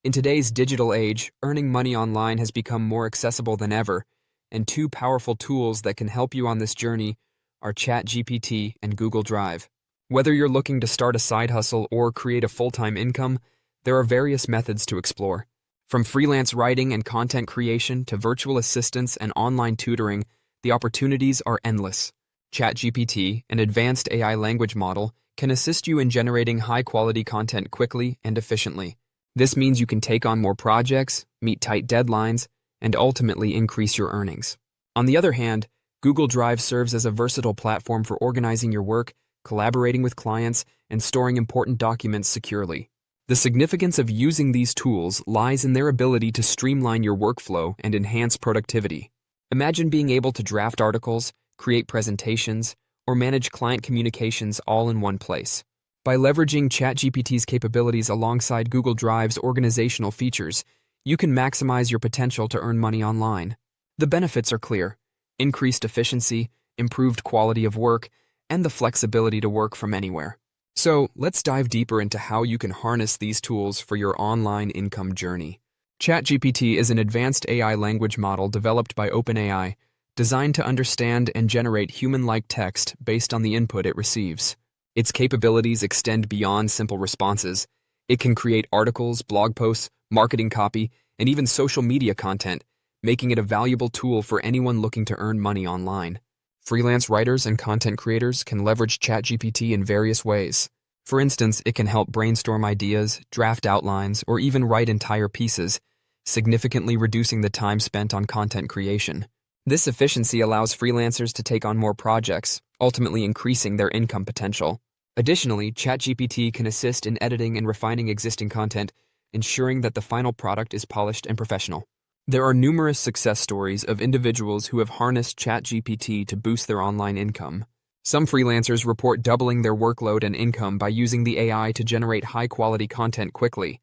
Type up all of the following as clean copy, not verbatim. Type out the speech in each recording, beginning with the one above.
In today's digital age, earning money online has become more accessible than ever, and two powerful tools that can help you on this journey are ChatGPT and Google Drive. Whether you're looking to start a side hustle or create a full-time income, there are various methods to explore. From freelance writing and content creation to virtual assistants and online tutoring, the opportunities are endless. ChatGPT, an advanced AI language model, can assist you in generating high-quality content quickly and efficiently. This means you can take on more projects, meet tight deadlines, and ultimately increase your earnings. On the other hand, Google Drive serves as a versatile platform for organizing your work, collaborating with clients, and storing important documents securely. The significance of using these tools lies in their ability to streamline your workflow and enhance productivity. Imagine being able to draft articles, create presentations, or manage client communications all in one place. By leveraging ChatGPT's capabilities alongside Google Drive's organizational features, you can maximize your potential to earn money online. The benefits are clear: increased efficiency, improved quality of work, and the flexibility to work from anywhere. So, let's dive deeper into how you can harness these tools for your online income journey. ChatGPT is an advanced AI language model developed by OpenAI, designed to understand and generate human-like text based on the input it receives. Its capabilities extend beyond simple responses. It can create articles, blog posts, marketing copy, and even social media content, making it a valuable tool for anyone looking to earn money online. Freelance writers and content creators can leverage ChatGPT in various ways. For instance, it can help brainstorm ideas, draft outlines, or even write entire pieces, significantly reducing the time spent on content creation. This efficiency allows freelancers to take on more projects, ultimately increasing their income potential. Additionally, ChatGPT can assist in editing and refining existing content, ensuring that the final product is polished and professional. There are numerous success stories of individuals who have harnessed ChatGPT to boost their online income. Some freelancers report doubling their workload and income by using the AI to generate high-quality content quickly.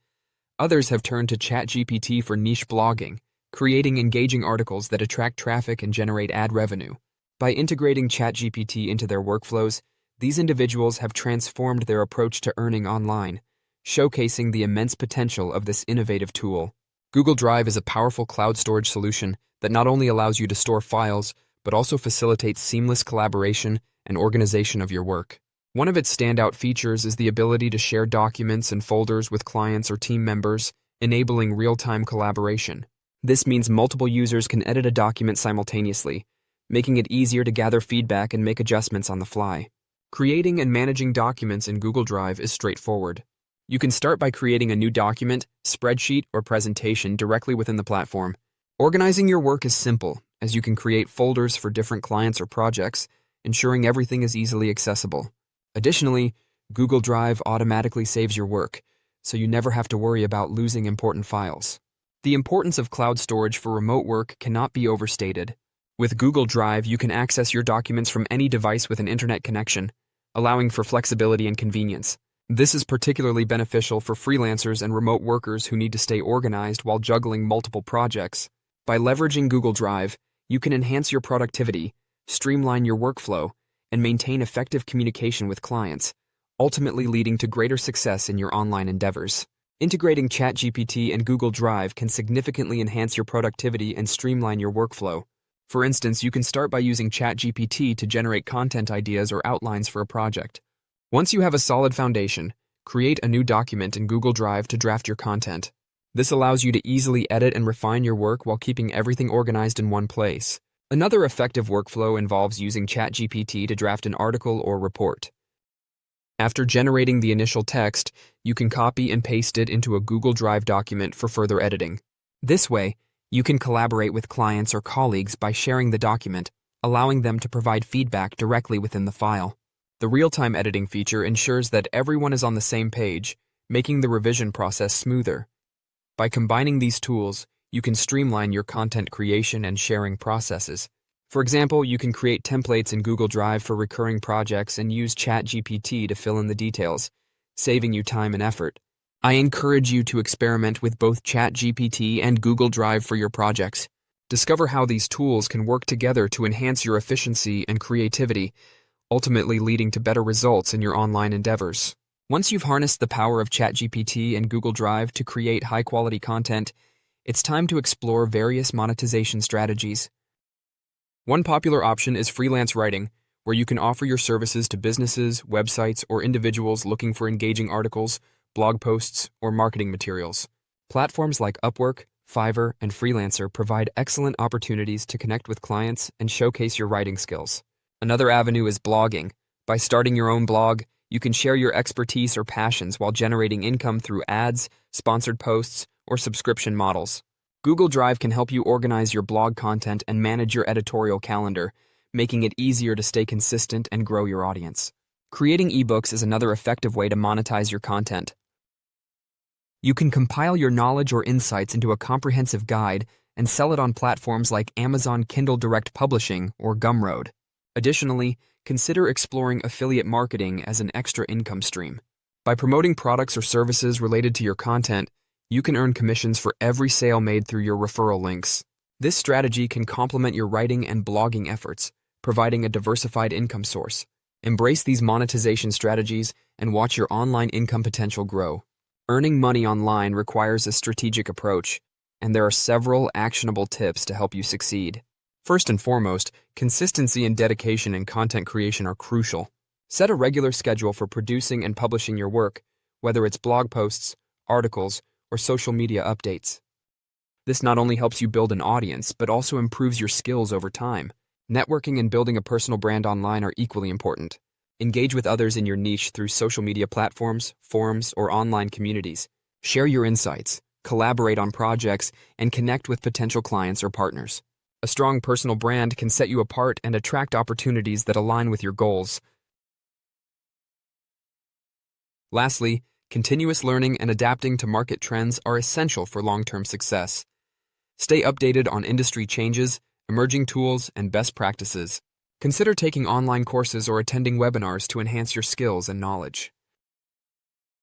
Others have turned to ChatGPT for niche blogging, creating engaging articles that attract traffic and generate ad revenue. By integrating ChatGPT into their workflows, these individuals have transformed their approach to earning online, showcasing the immense potential of this innovative tool. Google Drive is a powerful cloud storage solution that not only allows you to store files, but also facilitates seamless collaboration and organization of your work. One of its standout features is the ability to share documents and folders with clients or team members, enabling real-time collaboration. This means multiple users can edit a document simultaneously, making it easier to gather feedback and make adjustments on the fly. Creating and managing documents in Google Drive is straightforward. You can start by creating a new document, spreadsheet, or presentation directly within the platform. Organizing your work is simple, as you can create folders for different clients or projects, ensuring everything is easily accessible. Additionally, Google Drive automatically saves your work, so you never have to worry about losing important files. The importance of cloud storage for remote work cannot be overstated. With Google Drive, you can access your documents from any device with an internet connection, allowing for flexibility and convenience. This is particularly beneficial for freelancers and remote workers who need to stay organized while juggling multiple projects. By leveraging Google Drive, you can enhance your productivity, streamline your workflow, and maintain effective communication with clients, ultimately leading to greater success in your online endeavors. Integrating ChatGPT and Google Drive can significantly enhance your productivity and streamline your workflow. For instance, you can start by using ChatGPT to generate content ideas or outlines for a project. Once you have a solid foundation, create a new document in Google Drive to draft your content. This allows you to easily edit and refine your work while keeping everything organized in one place. Another effective workflow involves using ChatGPT to draft an article or report. After generating the initial text, you can copy and paste it into a Google Drive document for further editing. This way, you can collaborate with clients or colleagues by sharing the document, allowing them to provide feedback directly within the file. The real-time editing feature ensures that everyone is on the same page, making the revision process smoother. By combining these tools, you can streamline your content creation and sharing processes. For example, you can create templates in Google Drive for recurring projects and use ChatGPT to fill in the details, saving you time and effort. I encourage you to experiment with both ChatGPT and Google Drive for your projects. Discover how these tools can work together to enhance your efficiency and creativity, ultimately leading to better results in your online endeavors. Once you've harnessed the power of ChatGPT and Google Drive to create high-quality content, it's time to explore various monetization strategies. One popular option is freelance writing, where you can offer your services to businesses, websites, or individuals looking for engaging articles, blog posts, or marketing materials. Platforms like Upwork, Fiverr, and Freelancer provide excellent opportunities to connect with clients and showcase your writing skills. Another avenue is blogging. By starting your own blog, you can share your expertise or passions while generating income through ads, sponsored posts, or subscription models. Google Drive can help you organize your blog content and manage your editorial calendar, making it easier to stay consistent and grow your audience. Creating ebooks is another effective way to monetize your content. You can compile your knowledge or insights into a comprehensive guide and sell it on platforms like Amazon Kindle Direct Publishing or Gumroad. Additionally, consider exploring affiliate marketing as an extra income stream. By promoting products or services related to your content, you can earn commissions for every sale made through your referral links. This strategy can complement your writing and blogging efforts, providing a diversified income source. Embrace these monetization strategies and watch your online income potential grow. Earning money online requires a strategic approach, and there are several actionable tips to help you succeed. First and foremost, consistency and dedication in content creation are crucial. Set a regular schedule for producing and publishing your work, whether it's blog posts, articles, or social media updates. This not only helps you build an audience, but also improves your skills over time. Networking and building a personal brand online are equally important. Engage with others in your niche through social media platforms, forums, or online communities. Share your insights, collaborate on projects, and connect with potential clients or partners. A strong personal brand can set you apart and attract opportunities that align with your goals. Lastly, continuous learning and adapting to market trends are essential for long-term success. Stay updated on industry changes, emerging tools, and best practices. Consider taking online courses or attending webinars to enhance your skills and knowledge.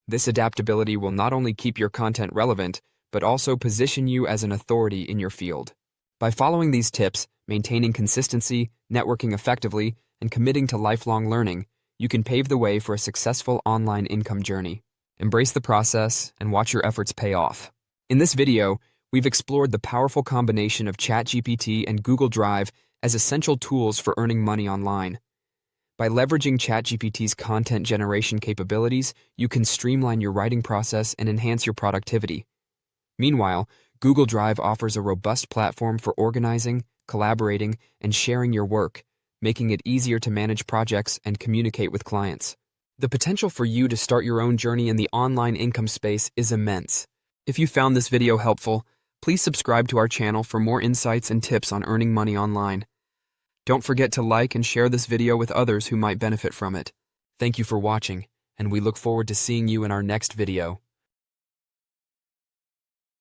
This adaptability will not only keep your content relevant, but also position you as an authority in your field. By following these tips, maintaining consistency, networking effectively, and committing to lifelong learning, you can pave the way for a successful online income journey. Embrace the process and watch your efforts pay off. In this video, we've explored the powerful combination of ChatGPT and Google Drive as essential tools for earning money online. By leveraging ChatGPT's content generation capabilities, you can streamline your writing process and enhance your productivity. Meanwhile, Google Drive offers a robust platform for organizing, collaborating, and sharing your work, making it easier to manage projects and communicate with clients. The potential for you to start your own journey in the online income space is immense. If you found this video helpful, please subscribe to our channel for more insights and tips on earning money online. Don't forget to like and share this video with others who might benefit from it. Thank you for watching, and we look forward to seeing you in our next video.